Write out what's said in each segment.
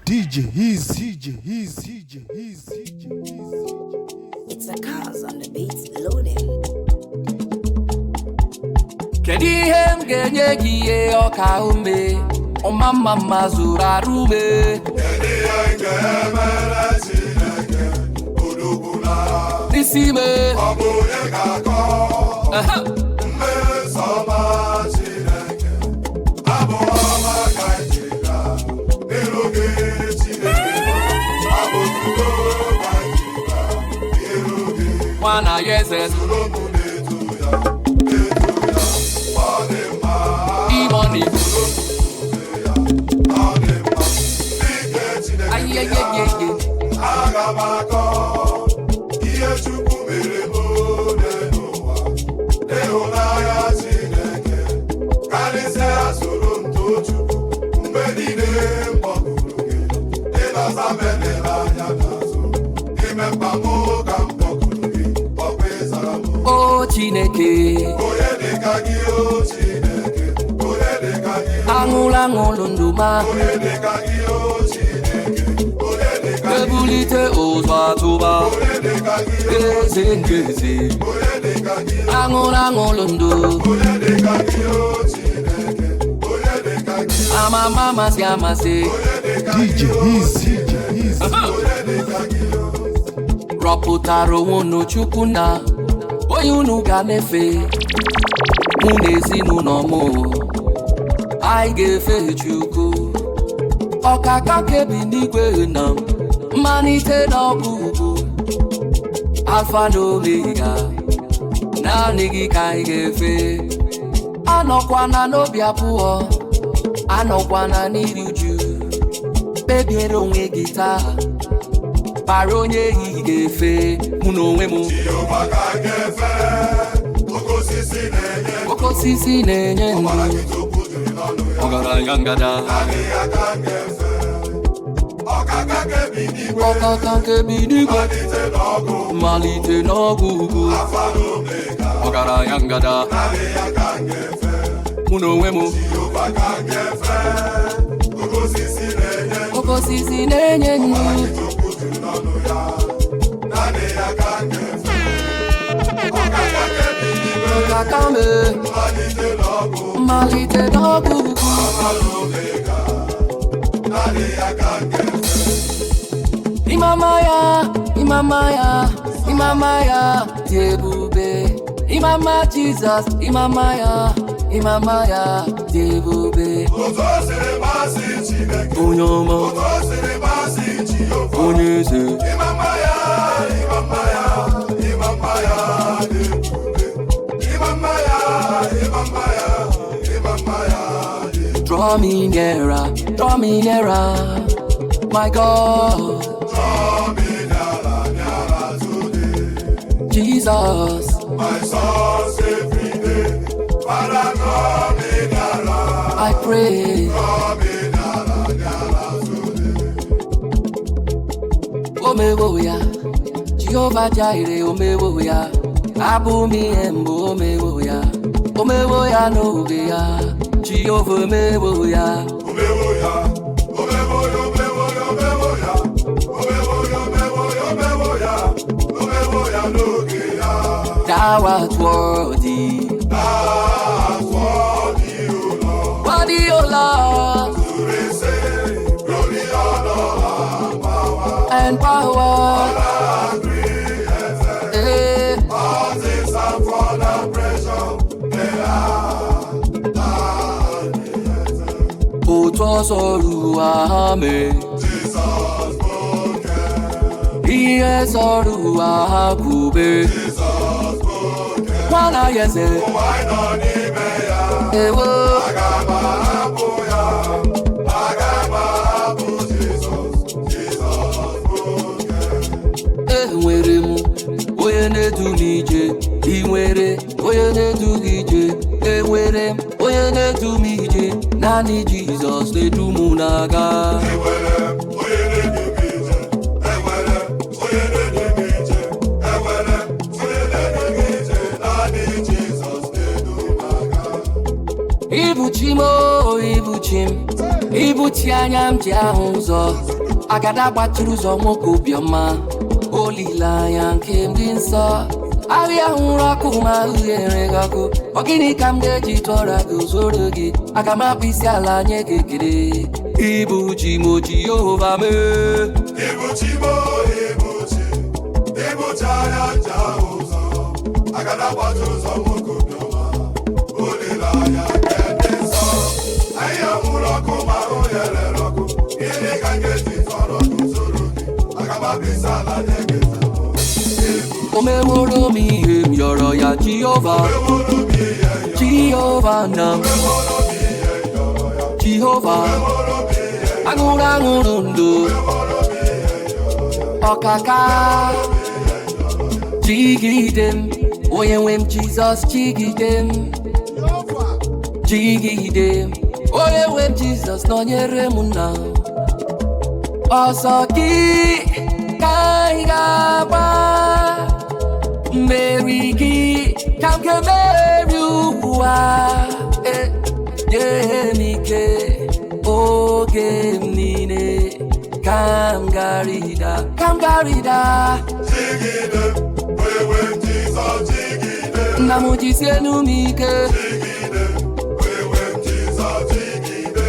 DJ Easy. It's a cause on the beats loading. Kedi hem genye giye oka ume Omama mazura rube Kedi hem gemele sineke Udubula Nisime Abuye kako Mbe soma sineke Abu ama kajika Nirugi sineke Abu tuko kajika Nirugi Wana yeze Sulumu netuya Imoni Aye Agamako Iye chukwu mere mone n'ụwa Ịhụnanya Chineke karịsịa soro nto Chukwu mgbe niile mkpọgụrụ gị ịnọsa menere anya n'azụ ime mkpa mụ ka mkpọgụrụ gị ọkwa ịzara mụ O Chineke onye dịka gị o Chineke onye dịka gị Aṅụlụ ndụma onye dịka gị o Chineke onye dịka gị Ebulite ụzọ atụba onye dịka gị Eze ngeze onye dịka gị Aṅụlụ ndụ onye dịka gị o Chineke onye dịka gị Amama amasị DJ Easy. onye dịka gị Rọpụtara onwe unu Chukwu na onye unu ga na-efe mụ na ezinụlọ m anyị ga-efe Chukwu ọkaka kebi n'igwe na mmalite na ọgwụgwụ Alfa na Omega naanị gị ka anyị ga-efe anọkwana n'obi abụọ anọkwana n'iri uju kpebiere onwe gị taa para onye ehihie ga-efe mụ na onwe m Jehova ka ga-efe oke osisi na-enye ndụ ọbara gị tupu jiri n'ọnụ ya ọgaranya ngada naanị ya ka ga-efe ọkaka kebi n'igwe ọkaka kebi n'igwe malite n'ọgụ malite n'ọgwụ ugwu Alfa na Omega ọgaranya ngada naanị ya ka ga-efe mụ na onwe m Jehova ka ga-efe oke osisi na-enye oke osisi na-enye ndụ tupu jiri n'ọnụ ya naanị ya ka ga-efe ọkaka kebi n'igwe ọkaka me malite n'ọgụ malite n'ọgwụ ugwu Alfa na Omega naanị ya ka ga-efe Imama ya dị ebube Imama Jizọs Imama ya dị ebube otu o siri masị Chineke onye ọma otu o siri masị Jehova onye eze Imama ya dị ebube Imama ya dị draw me nearer my God today Jesus my source every day Father draw me nearer I pray draw me nearer today omewo ya Jehovah Jireh omewo ya abụ m ihe mbụ omewo ya n'oge ya Jehovah omewo ya Thou art worthy, worthy, O Lord, to receive glory, honor, power, and power. Eh, all things are for the pressure they are otu ọsọ ruo aha mee, Jesus spoken, ihe sọrọ aha kwube, Jesus spoken. nwana ya eze, Why not n'ime ya? ewo, Aga m ahapụ ya, aga m ahapụ Jesus spoken. enwere m onye na-edu m ije, ị nwere onye na-edu gị ije, enwere m onye na-edu m ije, naanị Jizọs na-edu m n'aga. Enwere m onye na-edu m ije, enwere m onye na-edu m ije, enwere m onye na-edu m ije, naanị Jizọs na-edu m aga. Ibuchi mo, ibuchi m, ibuchi anya m ji ahụ ụzọ. Agada gbatụrụ ụzọ nwoke obiọma, olileanya nke m dị nsọ. Ahịa hụrụ ọkụ ma ahụ enweghị ọkụ. Ọ gịnị ka m ga-eji tụọrọ gị zoro gị? Aga m akpụ isi ala nye gị ekele. Ibuchi mo Jehova mee. Ibuchi mo, ibuchi, ibuchi anya m ji ahụ ụzọ. Agada gbatụrụ ụzọ nwoke obiọma, olileanya nke ndị nsọ. Ahịa hụrụ ọkụ ma ahụ enweghị ọkụ. Gịnị ka m ga-eji tụọrọ gị zoro gị? Aga m akpụ isi ala nye gị ekele. O meworo m ihe m yọrọ ya Jehova, Jehova na m, Jehova, aṅụrụ aṅụrụ ndụ, ọkaka, jigide m, onye nwe m Jizọs jigide m, jigide m, onye nwe m Jizọs nọnyere m na ọsọ gị ka anyị ga-agba. Mmeri gị ka m ga-emeri ụwa. Nye m ike oge m niile ka m garịda, ka m garịda. Jigide, wewe Jizọs jigide. Nna m jisienu m ike. Jigide, wewe Jizọs jigide.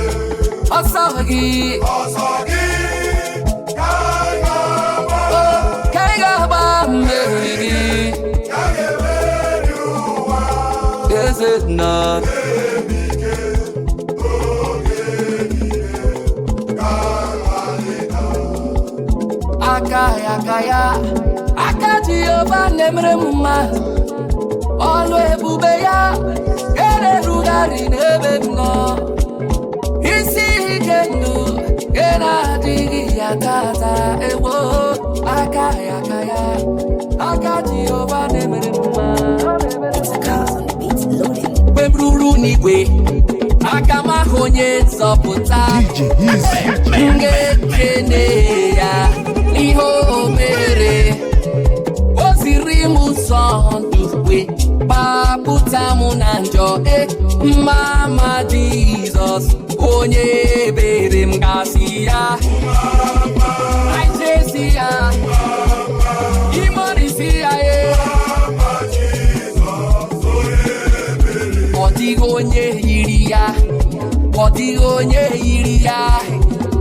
Ọsọ gị, Ọsọ gị ka anyị ga-agba. ka anyị ga-agba. Mmeri gị Ka anyị ga-emeri ụwa. eze nna. Aka ya, aka Jehova na-emere m mma. Ọlụ ebube ya ga-erugharị n'ebe m nọ. Isi ike ndụ ị na-adịghị ya tata ewo. Aka ya, aka Jehova na-emere m mma. It's a cause on the beats loading. Mgbe m ruru n'igwe, aka m ahụ onye nzọpụta. DJ Easy. M ga-ekene ya ihe o mere. O ziri m ụzọ ndụ wee gbapụta m na njọ. Mama Jizọs onye ebere m gasị ya. Jesi ya, ịmọrịsị ya ọ dịghị onye yiri ya, ọ dịghị onye yiri ya,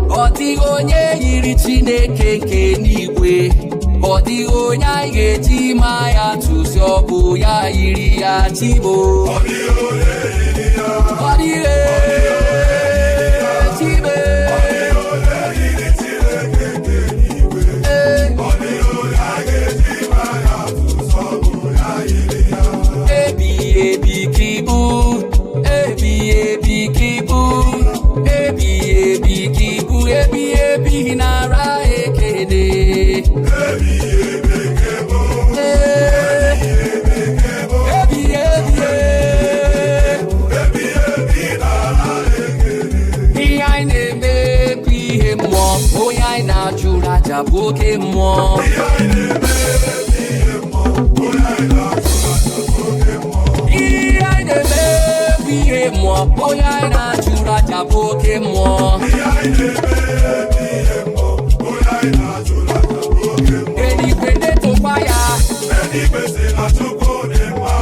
ọ dịghị onye yiri Chineke nke n'igwe. Ọ dịghị onye anyị ga-eji ma ya tụsi, ọ bụ ya yiri ya Chibo. Ọ dịghị onye yiri ya. Ọ dịghị Chibe. Ọ dịghị onye yiri Chineke nke n'igwe. Ọ dịghị onye a ga-eji ma ya tụsa, ọ bụ ya yiri ya. Ebighị ebi ka ibu, ebighị ebi ka ibu, ebighị ebi ka ibu, ebighị ebi nara ekele. Ebighị ebi ka ịbụ. Ebighị ebi. Ebighị ebi nara ekele. Ihe anyị na-eme bụ ihe mmụọ, onye anyị na-achụrụ aja bụ oke mmụọ. Ihe anyị na-eme bụ ihe mmụọ, onye anyị na-achụ aja bụ oke mmụọ. Ihe anyị na-eme bụ ihe mmụọ, onye anyị na-achụrụ aja bụ oke mmụọ. Ihe anyị na-eme bụ ihe mmụọ, onye anyị na-achụ aja bụ oke mmụọ. Eluigwe na-etokwa ya. Eluigwe sị na Chukwu dị mma.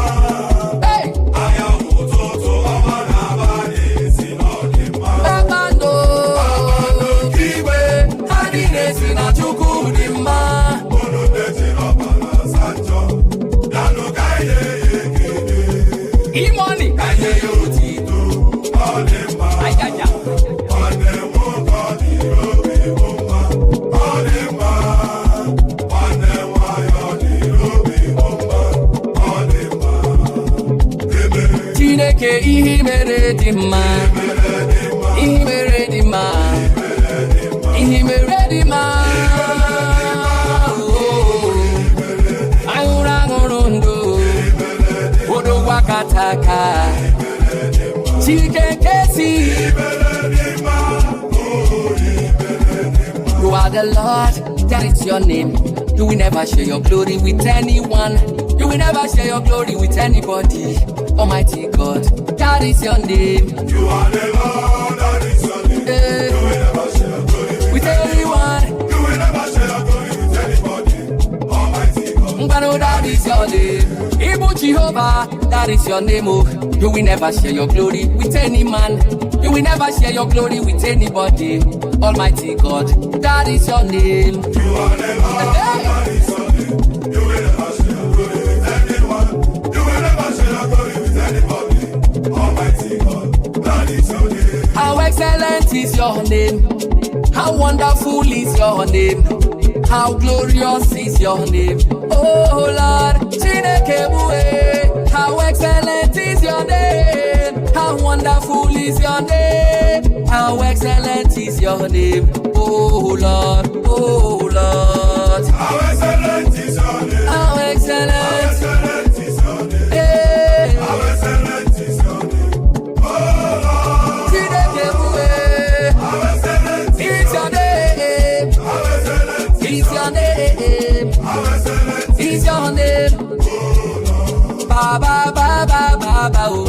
Hey! Anyanwụ ụtụtụ, ọnwa na abalị si na ọ dị mma. Kpakpando nke igwe, ha niile si na Chukwu dị mma. Unu ndị jiri ọbara asa njọ, bịanụ ka anyị nye ya ekele. Imoni ka nye ya otito. Ọ dị mma. Ayaja. Nwanne m nwoke ọ dịrị obi bụ mma. Ọ dị mma. Nwanne m nwanyị ọ dịrị obi bụ mma. Ọ dị mma. Emere Chineke ihe i mere dị mma. Ihe i mere dị mma. Ihe i mere dị mma. Aṅụrụ aṅụrụ ndụ. Odogwu akataka. Chineke si. You are the Lord, that is your name. You will never share your glory with anyone. You will never share your glory with anybody. Almighty God, that is your name. You are the Lord, that is your name. Eh. You will never share your glory With anyone, You will never share your glory with anybody. Almighty God. Ngwano, that is your name. Ibu Jehovah, that is your name. Oh, you will never share your glory with any man. You will never share your glory with anybody. Almighty God, that is your name. You are the Lord, that is your name. You will never share your glory with anyone. You will never share your glory with anybody. Almighty God, that is your name. How excellent is your name. How wonderful is your name. How glorious is your name. Oh Lord, Chineke Bue. How excellent is your name. How wonderful is your name. How excellent is your name. Oh Lord, oh Lord. How excellent is your name. How How excellent. excellent is your name. Hey. How excellent is your name. Oh Lord. Chineke Bue. How excellent is It's your name. How excellent is It's your name. How excellent It's your name. Baba, Baba, Baba, oh.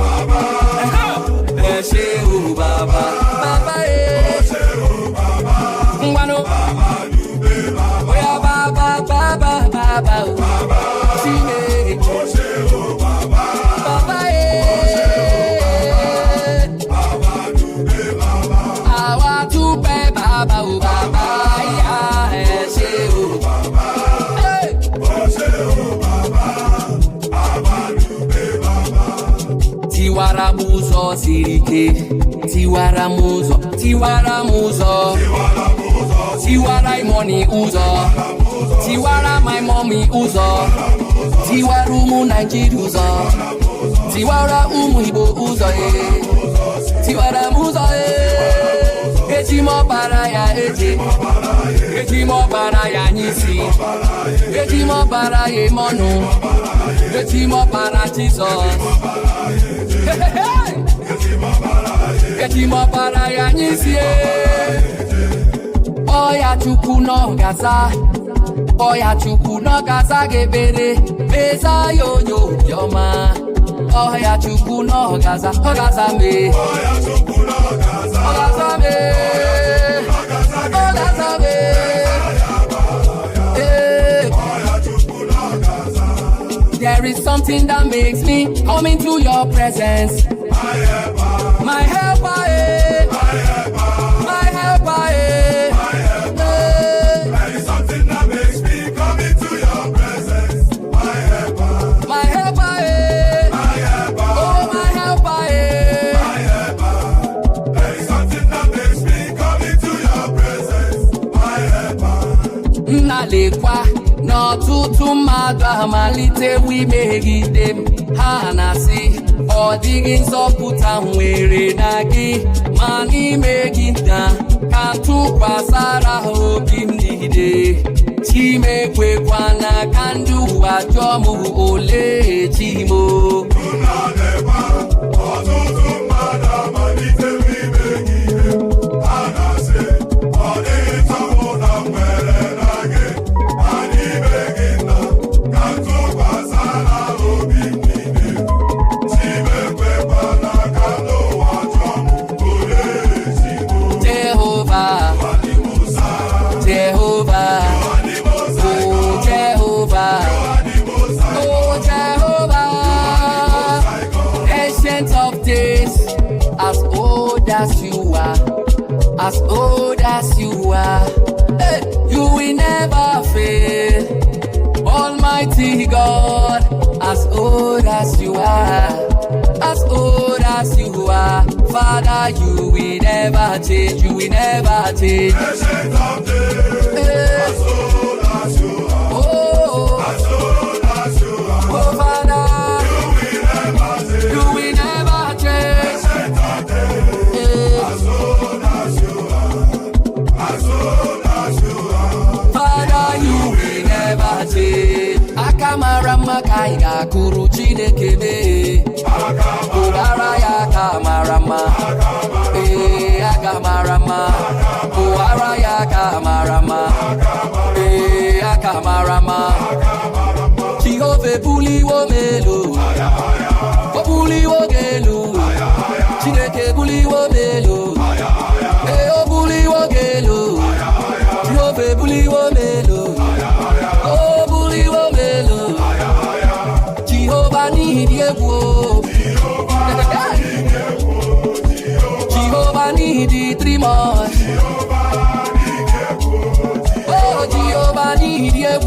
Eshe, oh, Baba, Baba, eh. Ngwano. Oh, yeah, Baba, Baba, Baba, oh. Chime. Baba, eh. Awa tupe, Baba, oh, Baba, yeah, Eshe, oh. Hey. Tiwara muzo sirike, tiwara muzo, tiwara muzo, tiwara money uzo, tiwara my mommy uzo, tiwara umu Nigeria uzo, tiwara umu Igbo uzo tiwara muzo eji mo bara ya eji mo bara ya nyisi, eji mo bara ya monu, eji mo bara Jesus. Eji mo bara ya nyisi. Oya chukwu no gaza. Oya chukwu no gaza gebere. Beza yo yoma. Oya chukwu no gaza. Ogaza me. Oya chukwu no gaza. Ogaza me. Ogaza me. Oya chukwu no gaza. There is something that makes me come into your presence. My helper, eh. My helper, eh. There is something that makes me come into your presence. My helper. My helper, eh. Oh, my helper, eh. There is something that makes me come into your presence. My helper. Nnalekwa n'ọtụtụ mmadụ amalite imegide m. Ha na-asị ọ dịghị nzọpụta nwere na gị, ma n'ime gị nta ka m tụkwasara ha obi m niile. Chimekwekwana ka ndị ụwa jụọ m olee Chimo. Ọtụtụ mmadụ amalite imegide m. Ha na-asị ọ dịghị nzọpụta nwere na gị, ma n'ime gị nna ka m tụkwasara obi m niile. Chimekwekwana ka ndị ụwa jụọ m olee Chimo. Jehovah, Jehovah, oh Jehovah, oh Jehovah, ancient of days, as old as you are, as old as you are, hey, you will never fail. Almighty God, as old as you are, as old as you are, Father, you will never change, you will never change. Ancient of days, Hey. as old as you are, Oh, as old as you are, oh, Father, you will never change. you will never change. Ancient of days, Hey. as old as you are, as old as you are. Father, you will never change. Akamara maka ị ga-akụrụ Chineke mee. Ụbara ya akamara mma. Ee, akamara mma. Ụbara ya akamara mma. Ee, akamara mma. Jehova ebuliwo m elu. O buliwo gị elu. need it 3 months. Oh, Jehovah need you.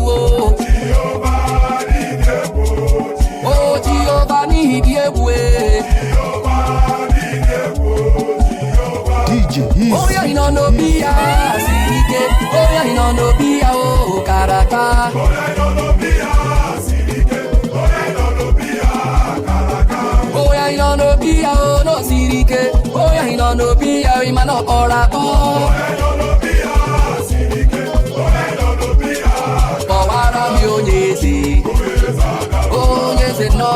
Oh, Jehovah need you. DJ Easy. Oh, yeah, you know no Bia, Sirike. Oh, yeah, you know no Bia, oh, Karaka. Oh, yeah, you know no Bia, Sirike. Oh, yeah, you know no Bia, Karaka. Oh, yeah, you know no Bia, oh, no Sirike. Oh, yeah, you know no Bia, Imano Orako. Oh, yeah, you know no Bia, Sirike. Oh, yeah, you know no Bia. Oh, Arabio, Yesi. Oh, yes, no.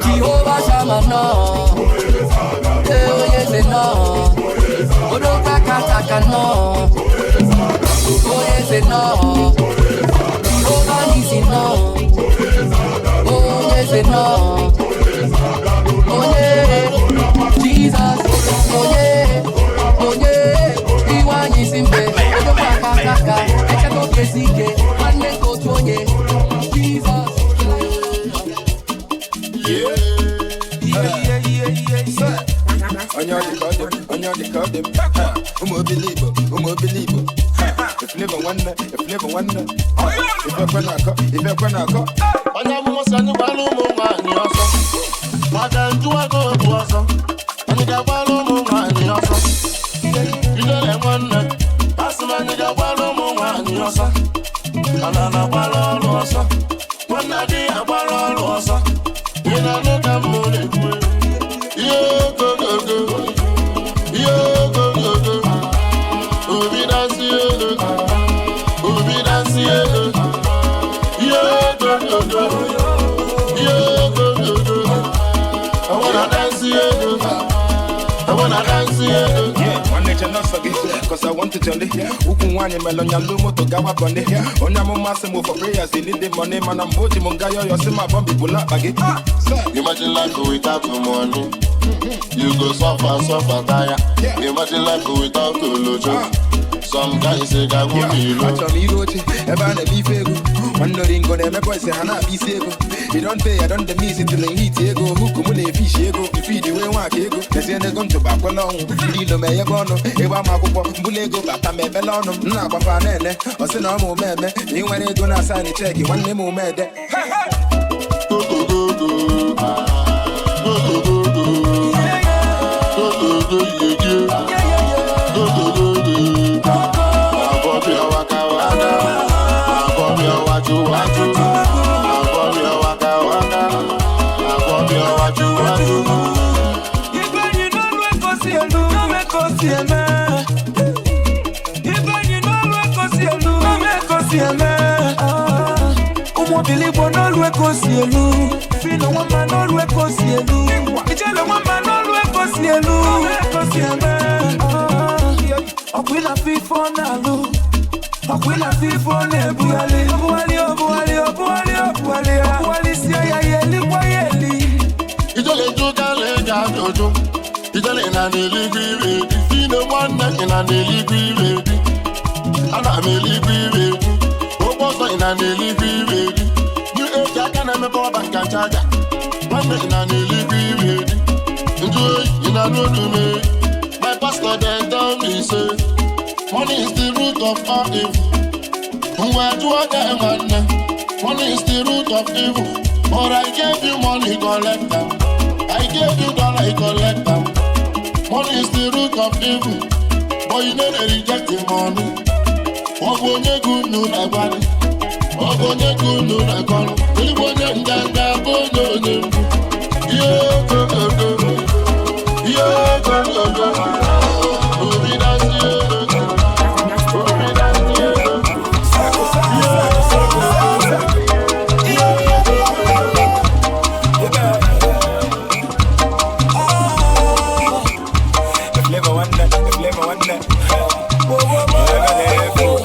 Jehovah Shaman, no. Oh, yes, no. Oh, don't taka, no. Oh, yes, no. Jehovah Nisi, no. Oh, yes, no. Oh, yeah. Jesus. Oh, yeah. Oh, yeah. Iwa Nisimbe. Oh, don't taka. I can't go kesike. And then go to ye. Jesus. On your them. Umo believer. If never wonder. If you're gonna go. On your motion, you What I do, I go to us. And you got one you don't wonder. Pass the man, you got one and I'm one day, I you know, look at money. Yo, go. Ubi dance, yo, go. I wanna dance, Yeah, one nature not forget, cause I want to tell it. Ukuwani melonya lumo to gawa bonde. Onyamo masimo for prayers, they need the money, man. I'm voting Mungayo, you're my bombi bula baggy. Imagine life without no money. You go suffer, tire. Imagine life without no some guys say I won't be low. Watch on me, Rochi, ever the beef ego. Wondering go there, my boy say, Hana, be safe. You don't pay, I don't the miss it till the heat ego. Who come with a fish ego? You feed the way one ego. The same as going to back along. Dino may have gone. Ewa Mako, Bulego, Batame Belano, Napa Nene, or Sinamo Meme. You when they gonna sign a check, you want them more mad. Go. My pastor then told me, say, money is the root of all evil. Money is the root of evil. But I gave you money, collect them. I gave you dollar, collect them. Money is the root of evil. But you never reject the money. What will you do no nobody? What will you do no nobody? You want them down, go.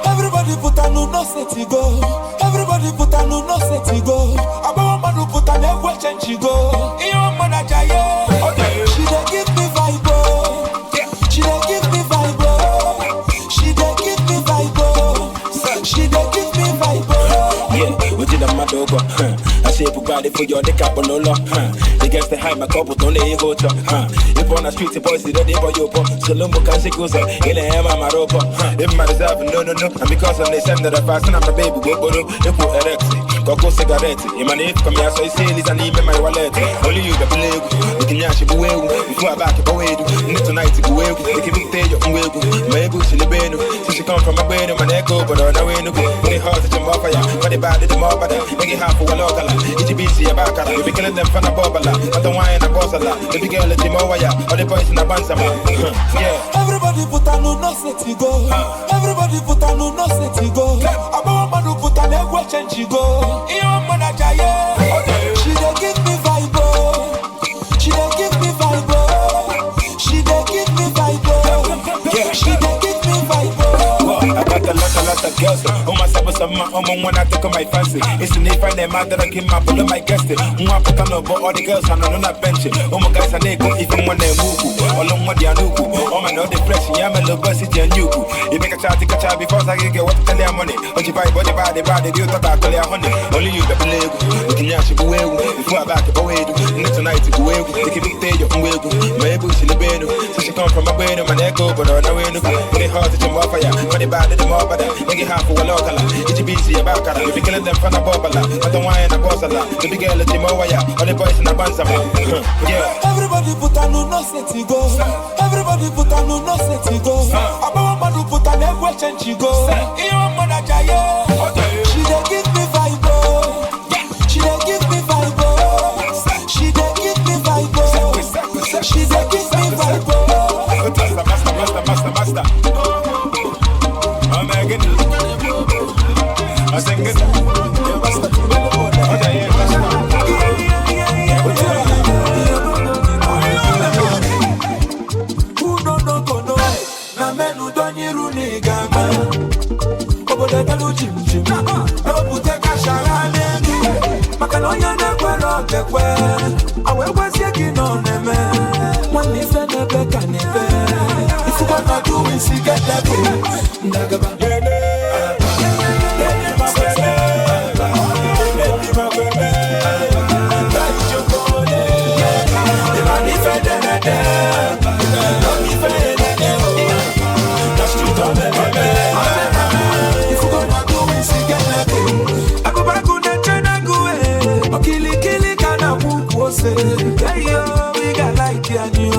Everybody put a no set to go. Everybody put a no set to go. About man who put a left way change to go. Your mother jaye. She dey give me vibe. She dey give me vibe. She dey give me vibe. She dey give me vibe. Yeah, we did a madogo. I say everybody for your deck up on the law. Against the high, my couple don't they go to. If on the street, the boys, they don't even you pop. Salumbo can she goes in a hammer, my rope. If my reserve, no. And because of the same that I fast, and I'm the baby, go, they put erected. Go cigarette. In my name, come here, so I say, listen, even my wallet. Only you, the blue, you can yash it away. Before I back it away, need tonight to go away. They can be there, you can wait. My bush in the bed, so she come from my bed, and my neck over, but on the way, no go. When they hard to jump off fire, but they bad, they more better. Make it half for a local. EGBC, a back, you be killing them from a bobala. But the wine, a boss, the big girl, the Timowaya, or the boys in a bansama. Yeah. Everybody put a no set to go. Everybody put a no set to go. About man who put a leg watch and she go. She dey give me vibe. She dey give me vibe. She dey give me vibe. She dey give me vibe. I got a lot of girls. Oh my summer, when I take on my fancy. It's an if I name out that I came up with my guest. I put on but all the girls are on that bench. Oh my guys, and they go even when they move. All on what they are new. Oh my no depression, yeah, my little bus is your new. You make a child take a child before I get what to tell their money. Oh, you buy body, do you talk about their honey? Only you the believe. You can yash it away. Before I back it away. Next tonight to go away. They can be there, you can wait. My bush in the bed. So she come from my brain and my neck over. But on the way, when they hard to jump off fire. But they bad, they more better. Make it half for a local. EGBC, a back. You be killing them from a bobala. But the wine, a boss, the big girl, the Timowaya. All the boys in a bansama. Yeah. Everybody put a no set to go. Everybody put a no set to go. About man who put a leg watch and she go. She dey give me vibe. She dey give me vibe. She dey give me vibe. She dey give me vibe. Master. I'm making it. I sing it. Who no go no? Na men who don't hear ni gama. Obodo dalu jim. No pute kashara neni. Makanoya na kwero kekwe. Awe wasi kino neme. Wani fe nebe kanebe. If you wanna do it, see get that way. Ndagaba. We got like you.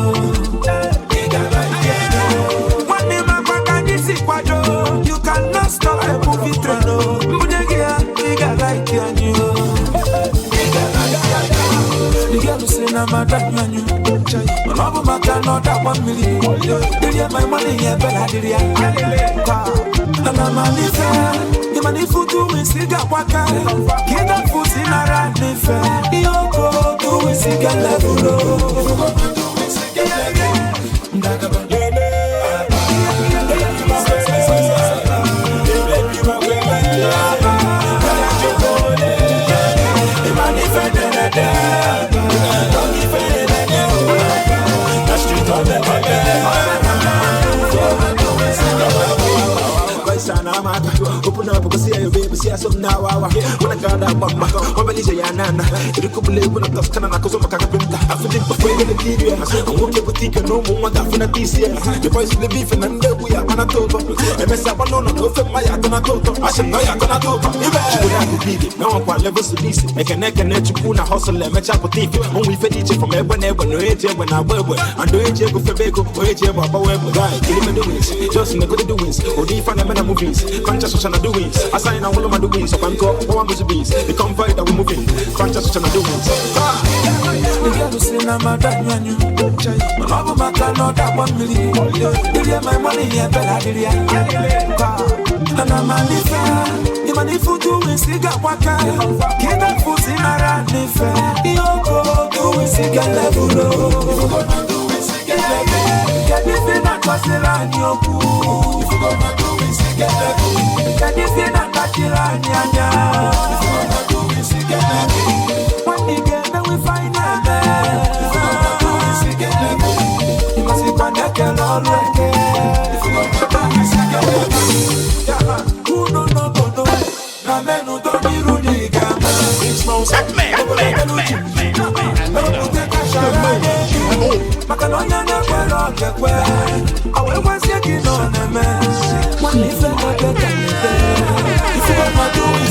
You cannot stop the movie train. We got like you. The girl who say I'm a drag man. My love my car not that 1 million. Did you my money? Yeah, better did you? And I'm a fair. The money for doing cigar waka. Get up foot in a rat fair. You go doing cigar level. Open up, see your baby, see us now. When I got that mama, when I leave your nana, you could believe when I'm just kind of like a carpenter. I feel it before the TV. I'm working with Tika, no more than for the TCS. The boys in the beef and then we are on a total. And mess up on no, my total. I should know you're gonna go. You have to beat it. No one levels to this. Make a neck and net to put a hustle and match up with it. Only for teacher from everywhere, no age when I wear. And do it, go for Bego, or age about web. Right, kill him doings. Just in the good doings. Or do you find them in movies? Conscious of doings. I sign all of my doings. So I'm called one of the bees. The comfort that we're moving. Conscious of doings. The girl who say I'm a drag man. My love my car not that 1 million. Did you my money? Yeah, better did you? And I'm a fair. The money for doing cigar waka. Get up foot in a rat fair. You go doing cigar level. Get this in a Castellan, you cool. If you gonna do it, get this in a Castellan, if you gonna do it, get when you get there, we find out there. If you gonna do it, get you must be connected all right. If you gonna do it, who no. Na men who don't need Rudy Gama. It's most gekwe. Awe wasi kino neme. One is a better than the day. If you ever do it,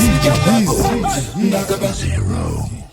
Zero.